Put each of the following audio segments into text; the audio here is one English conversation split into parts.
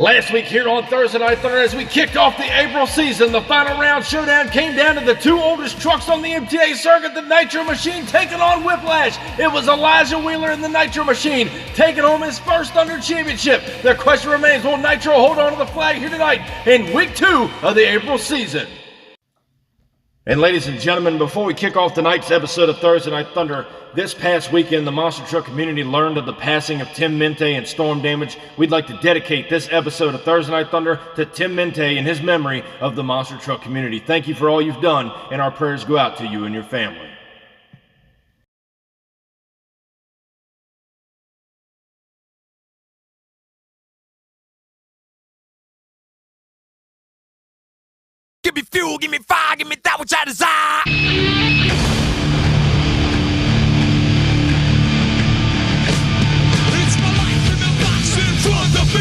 Last week here on Thursday Night Thunder, as we kicked off the April season, the final round showdown came down to the two oldest trucks on the MTA circuit, the Nitro Machine taking on Whiplash. It was Elijah Wheeler in the Nitro Machine taking home his first Thunder championship. The question remains, will Nitro hold on to the flag here tonight in week 2 of the April season? And ladies and gentlemen, before we kick off tonight's episode of Thursday Night Thunder, this past weekend the monster truck community learned of the passing of Tim Mente and storm damage. We'd like to dedicate this episode of Thursday Night Thunder to Tim Mente and his memory of the monster truck community. Thank you for all you've done, and our prayers go out to you and your family. Give me fuel, give me fire, give me that which I desire. It's my life in the box in front of me.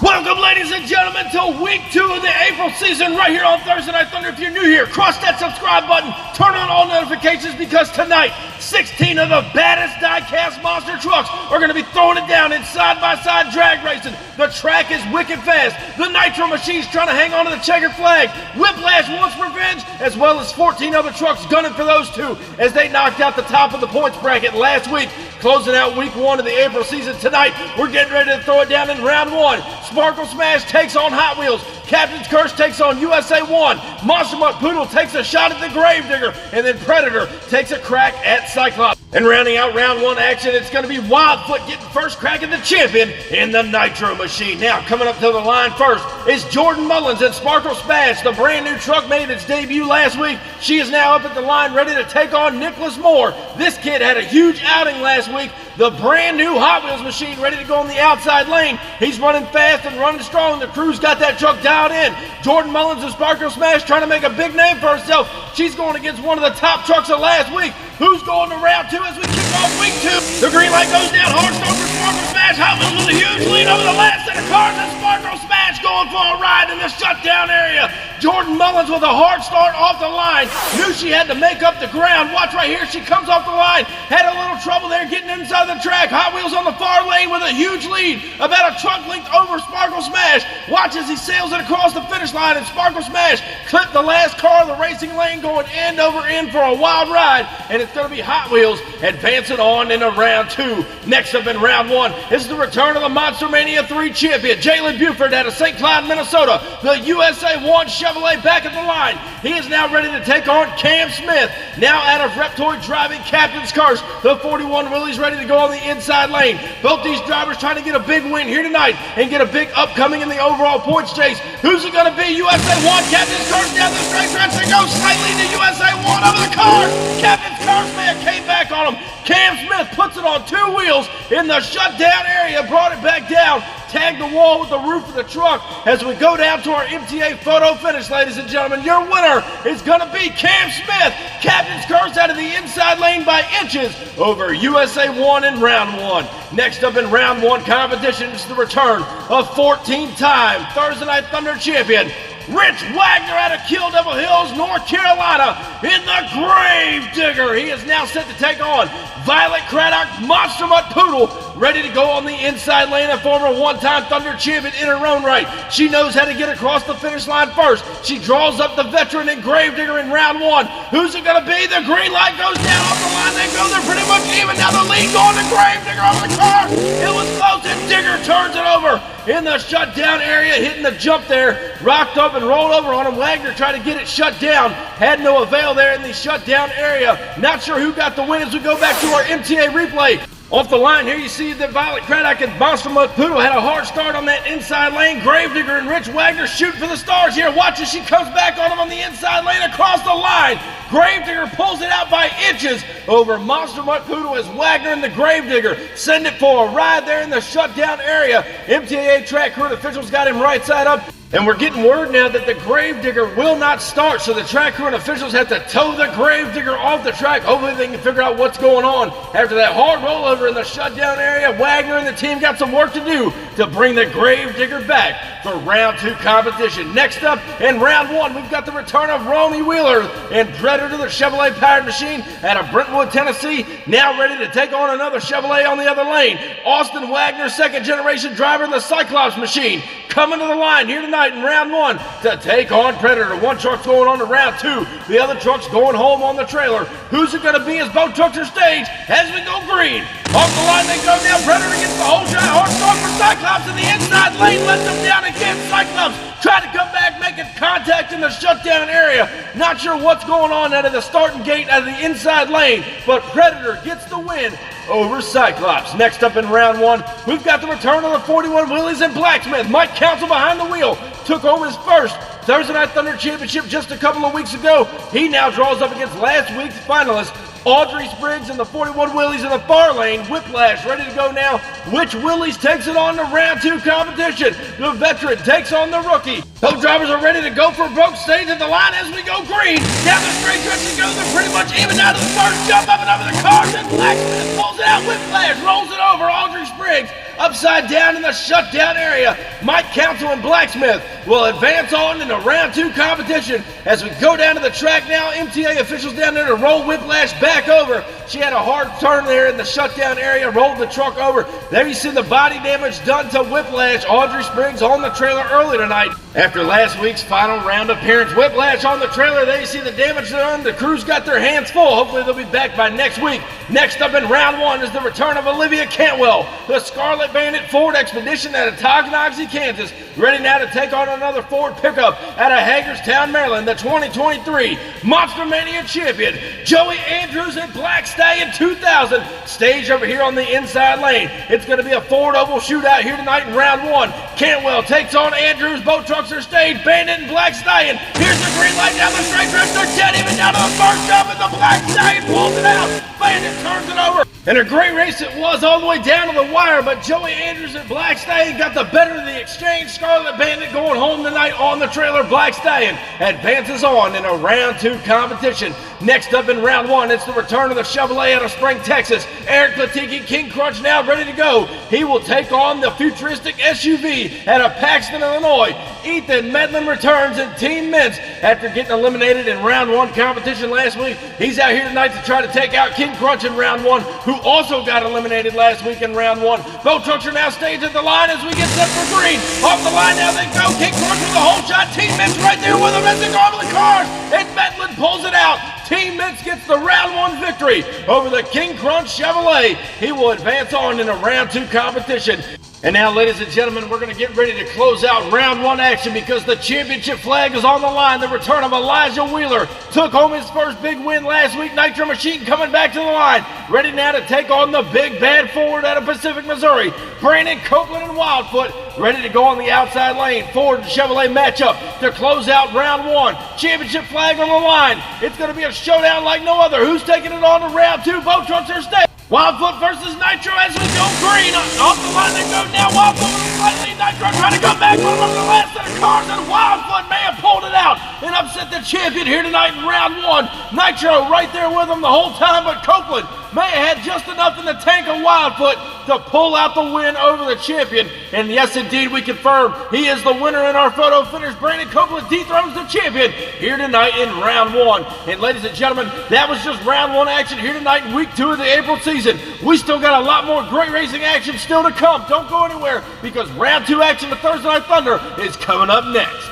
Welcome, ladies and gentlemen, to week 2 of the April season right here on Thursday Night Thunder. If you're new here, cross that subscribe button, turn on all notifications, because tonight, 16 of the baddest Diecast monster trucks are going to be throwing it down in side-by-side drag racing. The track is wicked fast. The Nitro Machine's trying to hang on to the checkered flag. Whiplash wants revenge, as well as 14 other trucks gunning for those two as they knocked out the top of the points bracket last week. Closing out week 1 of the April season tonight, we're getting ready to throw it down in round 1. Sparkle Smash takes on Hot Wheels. Captain's Curse takes on USA 1. Monster Mutt Poodle takes a shot at the Gravedigger. And then Predator takes a crack at Cyclops. And rounding out round 1 action, it's going to be Wildfoot getting first crack at the champion in the Nitro Machine. Now, coming up to the line first is Jordan Mullins and Sparkle Smash. The brand new truck made its debut last week. She is now up at the line ready to take on Nicholas Moore. This kid had a huge outing last week. The brand new Hot Wheels machine ready to go on the outside lane. He's running fast and running strong. The crew's got that truck dialed in. Jordan Mullins and Sparkle Smash trying to make a big name for herself. She's going against one of the top trucks of last week. Who's going to round 2 as we kick off week 2? The green light goes down. Hard start for Sparkle Smash. Hot Wheels with a huge lead over the last set of cars, and Sparkle Smash going for a ride in the shutdown area. Jordan Mullins with a hard start off the line. Knew she had to make up the ground. Watch right here. She comes off the line. Had a little trouble there getting inside the track. Hot Wheels on the far lane with a huge lead. About a truck length over Sparkle Smash. Watch as he sails it across the finish line, and Sparkle Smash clipped the last car of the racing lane, going end over end for a wild ride. And it's going to be Hot Wheels advancing on into round 2. Next up in round 1 is the return of the Monster Mania 3 champion, Jalen Buford out of St. Cloud, Minnesota. The USA 1 Chevrolet back at the line. He is now ready to take on Cam Smith. Now out of Reptoid driving Captain's Curse. The 41 Willie's ready to go on the inside lane. Both these drivers trying to get a big win here tonight and get a big upcoming in the overall points chase. Who's it going to be? USA 1, Captain's Curse down the straight stretch. They go slightly to USA 1 over the car. Captain's Curse man came back on him. Cam Smith puts it on 2 wheels in the shutdown area, brought it back down, tagged the wall with the roof of the truck. As we go down to our MTA photo finish, ladies and gentlemen, your winner is going to be Cam Smith. Captain's Curse out of the inside lane by inches over USA 1 in round 1. Next up in round 1 competition is the return of 14-time Thursday Night Thunder champion, Rich Wagner out of Kill Devil Hills, North Carolina, in the Gravedigger. He is now set to take on Violet Craddock, Monster Mutt Poodle, ready to go on the inside lane, a former one-time Thunder champion in her own right. She knows how to get across the finish line first. She draws up the veteran in Gravedigger in round 1. Who's it going to be? The green light goes down off the line. They go, they're pretty much even. Now the lead going to Gravedigger over the car. It was close, and Digger turns it over in the shutdown area, hitting the jump there, rocked up and rolled over on him. Wagner tried to get it shut down, had no avail there in the shutdown area. Not sure who got the win as we go back to our MTA replay. Off the line here, you see that Violet Craddock and Monster Mutt Poodle had a hard start on that inside lane. Gravedigger and Rich Wagner shooting for the stars here. Watch as she comes back on him on the inside lane across the line. Gravedigger pulls it out by inches over Monster Mutt Poodle as Wagner and the Gravedigger send it for a ride there in the shutdown area. MTA track crew officials got him right side up. And we're getting word now that the Gravedigger will not start, so the track crew and officials have to tow the Gravedigger off the track. Hopefully they can figure out what's going on. After that hard rollover in the shutdown area, Wagner and the team got some work to do to bring the Gravedigger back for round 2 competition. Next up in round 1, we've got the return of Romy Wheeler and Predator, the Chevrolet powered machine out of Brentwood, Tennessee, now ready to take on another Chevrolet on the other lane. Austin Wagner, second generation driver in the Cyclops machine, coming to the line here tonight in round 1 to take on Predator. One truck's going on to round 2. The other truck's going home on the trailer. Who's it going to be as both trucks are staged as we go green? Off the line they go now. Predator gets the whole shot. Hard start for Cyclops in the inside lane. Lets them down again. Cyclops trying to come back, making contact in the shutdown area. Not sure what's going on out of the starting gate out of the inside lane, but Predator gets the win over Cyclops. Next up in round 1, we've got the return of the 41 Wheelies and Blacksmith. Mike Council behind the wheel took home his first Thursday Night Thunder Championship just a couple of weeks ago. He now draws up against last week's finalist, Audrey Spriggs and the 41 Wheelies in the far lane. Whiplash ready to go now. Which Wheelies takes it on to round 2 competition? The veteran takes on the rookie. Both drivers are ready to go for broke stage at the line as we go green. Down the straight stretch it goes. They're pretty much even out of the first jump, up and over the cars, and Blacksmith pulls it out. Whiplash rolls it over Audrey Spriggs upside down in the shutdown area. Mike Council and Blacksmith will advance on into round 2 competition. As we go down to the track now, MTA officials down there to roll Whiplash back over. She had a hard turn there in the shutdown area, rolled the truck over. There you see the body damage done to Whiplash. Audrey Spriggs on the trailer early tonight. After last week's final round appearance, Whiplash on the trailer. There you see the damage done. The crew's got their hands full. Hopefully they'll be back by next week. Next up in round 1 is the return of Olivia Cantwell, the Scarlet Bandit Ford Expedition out of Tonganoxie, Kansas, ready now to take on another Ford pickup out of Hagerstown, Maryland. The 2023 Monster Mania champion, Joey Andrews and Black Stallion 2000, staged over here on the inside lane. It's going to be a Ford Oval shootout here tonight in round 1. Cantwell takes on Andrews. Both trucks are staged. Bandit and Black Stallion. Here's the green light down the straight stretch. They're dead even down to the first jump, and the Black Stallion pulls it out. Bandit turns it over. And a great race it was all the way down to the wire, but Joey Andrews and Black Stallion got the better of the exchange. Scarlet Bandit going home tonight on the trailer. Black Stallion advances on in a round 2 competition. Next up in round 1, it's the return of the Chevrolet out of Spring, Texas. Eric Latiki, King Crunch now ready to go. He will take on the futuristic SUV out of Paxton, Illinois. Ethan Medlin returns in Team Meents after getting eliminated in round 1 competition last week. He's out here tonight to try to take out King Crunch in round 1, who also got eliminated last week in round 1. Both trucks are now staged at the line as we get set for green. Off the line now they go. King Crunch with a whole shot. Team Meents right there with him as they go over the cars. And Medlin pulls it out. Team Meents gets the round 1 victory over the King Crunch Chevrolet. He will advance on in a round 2 competition. And now, ladies and gentlemen, we're going to get ready to close out round 1 action because the championship flag is on the line. The return of Elijah Wheeler took home his first big win last week. Nitro Machine coming back to the line. Ready now to take on the big bad Ford out of Pacific, Missouri. Brandon Copeland and Wildfoot ready to go on the outside lane. Ford and Chevrolet matchup to close out round 1. Championship flag on the line. It's going to be a showdown like no other. Who's taking it on to round 2? Both trucks are staying. Wildfoot versus Nitro as we go green. Off the line they go now. Wildfoot with a slight lead. Nitro trying to come back. One over the last set of cars, and Wildfoot may have pulled it out and upset the champion here tonight in round 1. Nitro right there with him the whole time, but Copeland may have had just enough in the tank of Wildfoot to pull out the win over the champion. And yes, indeed, we confirm he is the winner in our photo finish. Brandon Copeland dethrones the champion here tonight in round 1. And ladies and gentlemen, that was just round 1 action here tonight in week 2 of the April season. We still got a lot more great racing action still to come. Don't go anywhere because round 2 action of Thursday Night Thunder is coming up next.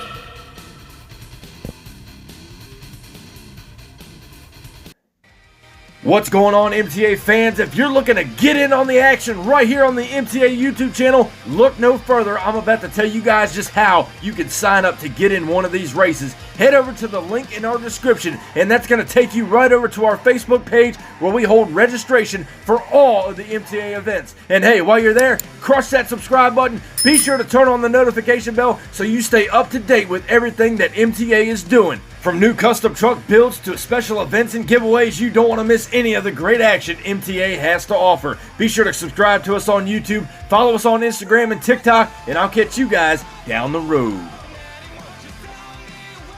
What's going on, MTA fans? If you're looking to get in on the action right here on the MTA YouTube channel, look no further. I'm about to tell you guys just how you can sign up to get in one of these races. Head over to the link in our description, and that's going to take you right over to our Facebook page where we hold registration for all of the MTA events. And hey, while you're there, crush that subscribe button. Be sure to turn on the notification bell so you stay up to date with everything that MTA is doing. From new custom truck builds to special events and giveaways, you don't want to miss any of the great action MTA has to offer. Be sure to subscribe to us on YouTube, follow us on Instagram and TikTok, and I'll catch you guys down the road.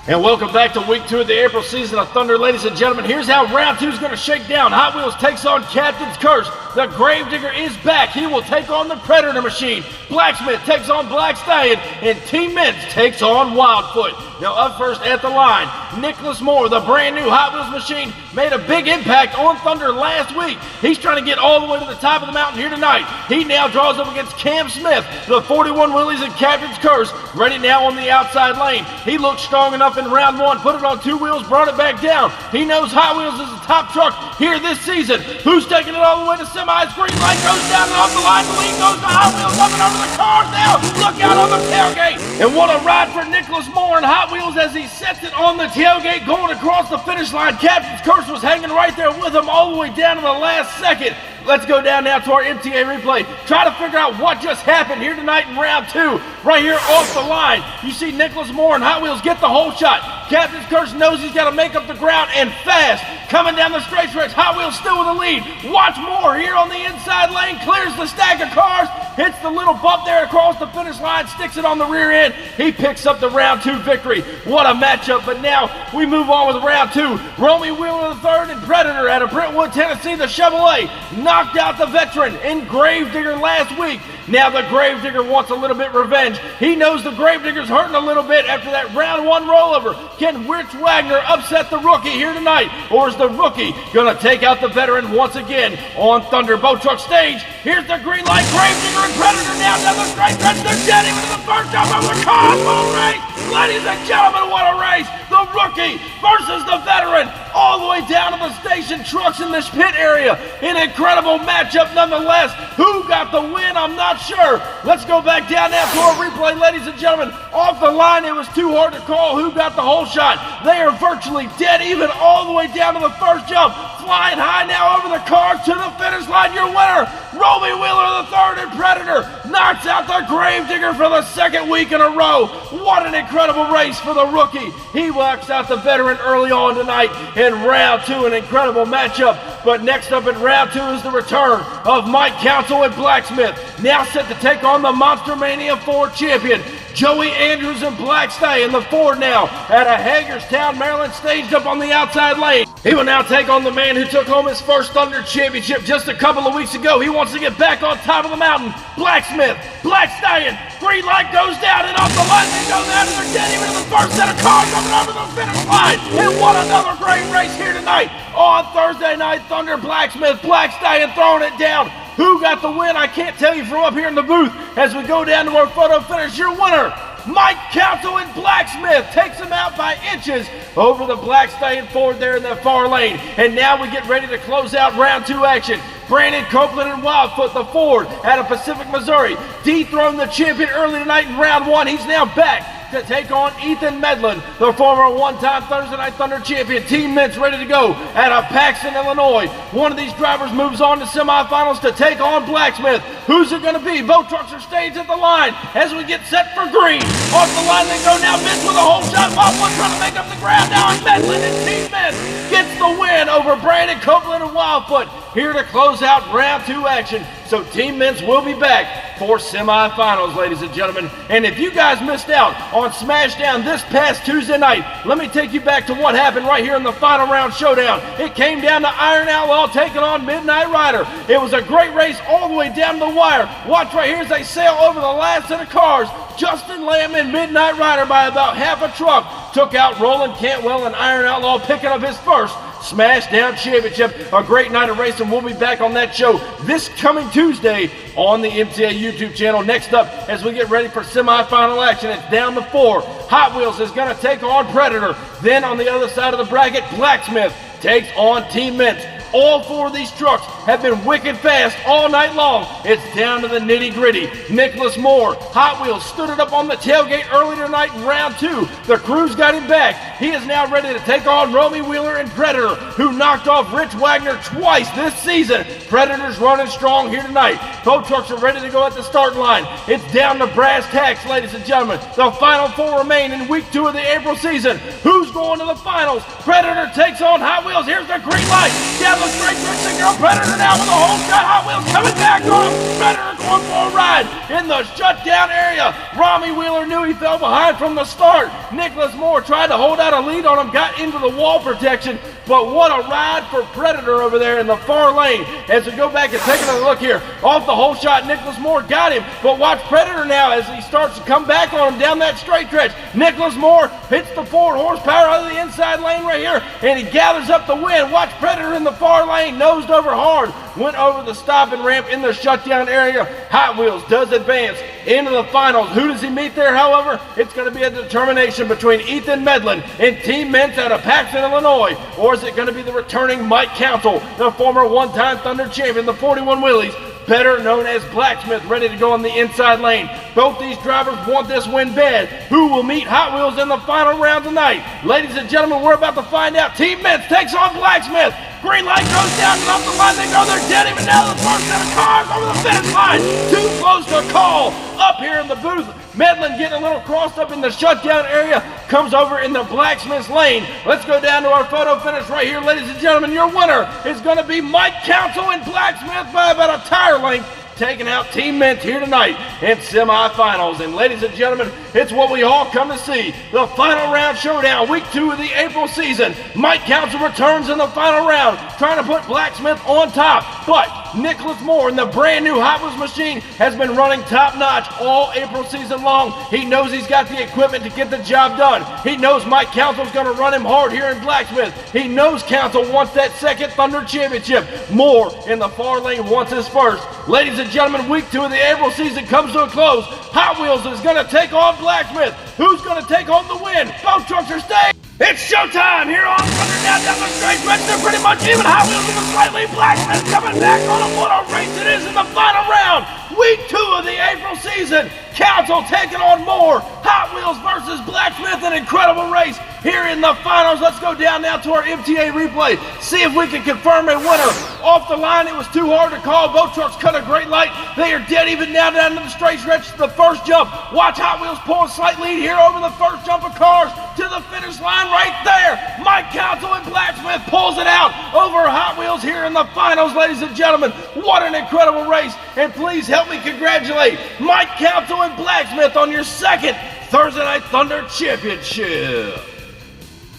And welcome back to week 2 of the April season of Thunder, ladies and gentlemen. Here's how round 2 is going to shake down. Hot Wheels takes on Captain's Curse. The Gravedigger is back. He will take on the Predator Machine. Blacksmith takes on Black Stallion. And Team Meents takes on Wildfoot. Now up first at the line, Nicholas Moore, the brand new Hot Wheels machine, made a big impact on Thunder last week. He's trying to get all the way to the top of the mountain here tonight. He now draws up against Cam Smith, the 41 Willies and Captain's Curse, ready now on the outside lane. He looked strong enough in round 1, put it on 2 wheels, brought it back down. He knows Hot Wheels is the top truck here this season. Who's taking it all the way to semis? Green light goes down and off the line. The lead goes to Hot Wheels, up and over the cars now. Look out on the tailgate. And what a ride for Nicholas Moore and Hot Wheels as he sets it on the tailgate going across the finish line. Captain's Curse was hanging right there with him all the way down to the last second. Let's go down now to our MTA replay. Try to figure out what just happened here tonight in round 2. Right here off the line, you see Nicholas Moore and Hot Wheels get the whole shot. Captain's Curse knows he's got to make up the ground and fast. Coming down the straight stretch, Hot Wheels still with the lead. Watch Moore here on the inside lane, clears the stack of cars, hits the little bump there across the finish line, sticks it on the rear end. He picks up the round 2 victory. What a matchup, but now we move on with round 2. Romy Wheeler III and Predator out of Brentwood, Tennessee, the Chevrolet, knocked out the veteran in Gravedigger last week. Now the Gravedigger wants a little bit revenge. He knows the Gravedigger's hurting a little bit after that round 1 rollover. Can Rich Wagner upset the rookie here tonight? Or is the rookie going to take out the veteran once again on Thunder Boat Truck stage? Here's the green light. Gravedigger and Predator now down the straight stretch. They're jetting into the first jump of the car. Race. Ladies and gentlemen, what a race. The rookie versus the veteran all the way down to the station trucks in this pit area. An incredible matchup nonetheless. Who got the win? I'm not sure. Let's go back down now to our replay, ladies and gentlemen. Off the line, it was too hard to call who got the whole shot. They are virtually dead even all the way down to the first jump. Flying high now over the car to the finish line. Your winner, Romy Wheeler III and Predator, knocks out the Gravedigger for the second week in a row. What an incredible race for the rookie. He walks out the veteran early on tonight in round 2, an incredible matchup. But next up in round 2 is the return of Mike Council and Blacksmith, now set to take on the Monster Mania Ford champion, Joey Andrews and Black Stallion. The Ford now at a Hagerstown, Maryland, staged up on the outside lane. He will now take on the man who took home his first Thunder championship just a couple of weeks ago. He wants to get back on top of the mountain. Blacksmith, Black Stallion, green light goes down and off the line they go down and they're getting into the first set of cars coming over the finish line. And what another great race here tonight on Thursday Night Thunder. Blacksmith, Black Stallion throwing it down. Who got the win? I can't tell you from up here in the booth. As we go down to our photo finish, your winner, Mike Council and Blacksmith, takes him out by inches over the Black Stallion Ford there in that far lane. And now we get ready to close out round 2 action. Brandon Copeland and Wildfoot, the Ford out of Pacific, Missouri, dethroned the champion early tonight in round 1. He's now back to take on Ethan Medlin, the former one-time Thursday Night Thunder champion. Team Meents ready to go out of Paxton, Illinois. One of these drivers moves on to semifinals to take on Blacksmith. Who's it going to be? Both trucks are staged at the line as we get set for green. Off the line they go now. Meents with a whole shot. Wildfoot trying to make up the ground now. And Medlin and Team Meents gets the win over Brandon Copeland and Wildfoot here to close out round 2 action. So Team Meents will be back for semifinals, ladies and gentlemen. And if you guys missed out on Smashdown this past Tuesday night, let me take you back to what happened right here in the final round showdown. It came down to Iron Outlaw taking on Midnight Rider. It was a great race all the way down to the wire. Watch right here as they sail over the last set of cars. Justin Lamb and Midnight Rider by about half a truck took out Roland Cantwell and Iron Outlaw, picking up his first Smashdown championship. A great night of racing. We'll be back on that show this coming Tuesday on the MTA YouTube channel. Next up, as we get ready for semifinal action, it's down to 4. Hot Wheels is going to take on Predator. Then on the other side of the bracket, Blacksmith takes on Team Meents. All 4 of these trucks have been wicked fast all night long. It's down to the nitty-gritty. Nicholas Moore, Hot Wheels, stood it up on the tailgate early tonight in round 2. The crew's got him back. He is now ready to take on Romy Wheeler and Predator, who knocked off Rich Wagner twice this season. Predator's running strong here tonight. Both trucks are ready to go at the start line. It's down to brass tacks, ladies and gentlemen. The final 4 remain in week 2 of the April season. Who's going to the finals? Predator takes on Hot Wheels. Here's the green light. Down the straight stretch, Predator now with a whole shot. Hot Wheels coming back on him. Predator one more ride in the shutdown area. Romy Wheeler knew he fell behind from the start. Nicholas Moore tried to hold out a lead on him, got into the wall protection, but what a ride for Predator over there in the far lane. As we go back and take another look here, off the whole shot, Nicholas Moore got him, but watch Predator now as he starts to come back on him down that straight stretch. Nicholas Moore hits the 4 horsepower out of the inside lane right here, and he gathers up the win. Watch Predator in the far lane, nosed over hard, went over the stopping ramp in the shutdown area. Hot Wheels does advance into the finals. Who does he meet there, however? It's going to be a determination between Ethan Medlin and Team Meents out of Paxton, Illinois, or is it going to be the returning Mike Council, the former one-time Thunder champion, the 41 Wheelies, better known as Blacksmith, ready to go on the inside lane. Both these drivers want this win bad. Who will meet Hot Wheels in the final round tonight? Ladies and gentlemen, we're about to find out. Team Meents takes on Blacksmith. Green light goes down and off the line they go. They're dead even now. The first set of cars over the finish line. Too close to call. Up here in the booth, Medlin getting a little crossed up in the shutdown area, comes over in the Blacksmith's lane. Let's go down to our photo finish right here, ladies and gentlemen. Your winner is going to be Mike Council and Blacksmith by about a tire length, taking out Team Meents here tonight in semifinals. And ladies and gentlemen, it's what we all come to see. The final round showdown, week 2 of the April season. Mike Council returns in the final round, trying to put Blacksmith on top. But Nicholas Moore in the brand new Hot Wheels machine has been running top notch all April season long. He knows he's got the equipment to get the job done. He knows Mike Council's going to run him hard here in Blacksmith. He knows Council wants that second Thunder Championship. Moore in the far lane wants his first. Ladies and gentlemen, week 2 of the April season comes to a close. Hot Wheels is going to take on Blacksmith. Who's going to take home the win? Both trucks are staying. It's showtime here on Thunder down the straight stretch. They're pretty much even. Hot Wheels in the slightly. Blacksmith coming back on a what a race it is in the final round. Week 2 of the April season. Council taking on Moore. Hot Wheels versus Blacksmith. An incredible race here in the finals. Let's go down now to our MTA replay. See if we can confirm a winner. Off the line, it was too hard to call. Both trucks cut a great light. They are dead even now down to the straight stretch to the first jump. Watch Hot Wheels pull a slight lead here over the first jump of cars to the finish line right there. Mike Council and Blacksmith pulls it out over Hot Wheels here in the finals, ladies and gentlemen. What an incredible race. And please help me congratulate Mike Council and Blacksmith on your second Thursday Night Thunder Championship.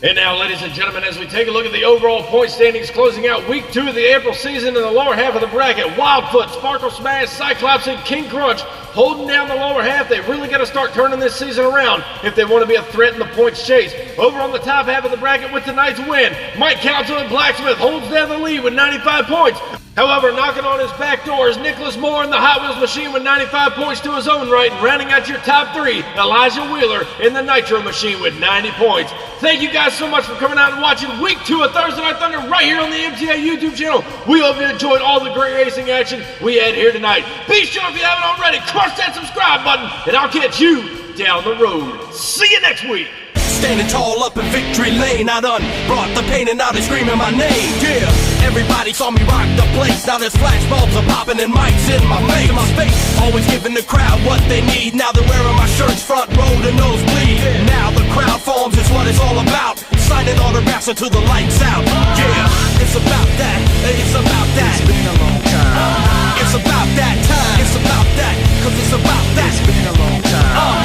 And now, ladies and gentlemen, as we take a look at the overall point standings closing out week 2 of the April season in the lower half of the bracket, Wildfoot, Sparkle Smash, Cyclops, and King Crunch holding down the lower half. They really got to start turning this season around if they want to be a threat in the points chase. Over on the top half of the bracket with tonight's win, Mike Council and Blacksmith holds down the lead with 95 points. However, knocking on his back door is Nicholas Moore in the Hot Wheels machine with 95 points to his own right. And rounding out your top 3, Elijah Wheeler in the Nitro machine with 90 points. Thank you guys so much for coming out and watching week 2 of Thursday Night Thunder right here on the MTA YouTube channel. We hope you enjoyed all the great racing action we had here tonight. Be sure, if you haven't already, crush that subscribe button, and I'll catch you down the road. See you next week. Standing tall up in victory lane, I done brought the pain and now they screaming my name. Yeah, everybody saw me rock the place. Now there's flashbulbs are popping and mics in my face. Always giving the crowd what they need. Now they're wearing my shirts front row to nosebleed. Now the crowd forms is what it's all about. Signing autographs until the lights out. Yeah, it's about that. It's about that. It's been a long time. It's about that time. It's about that. Cause it's about that. It's been a long time.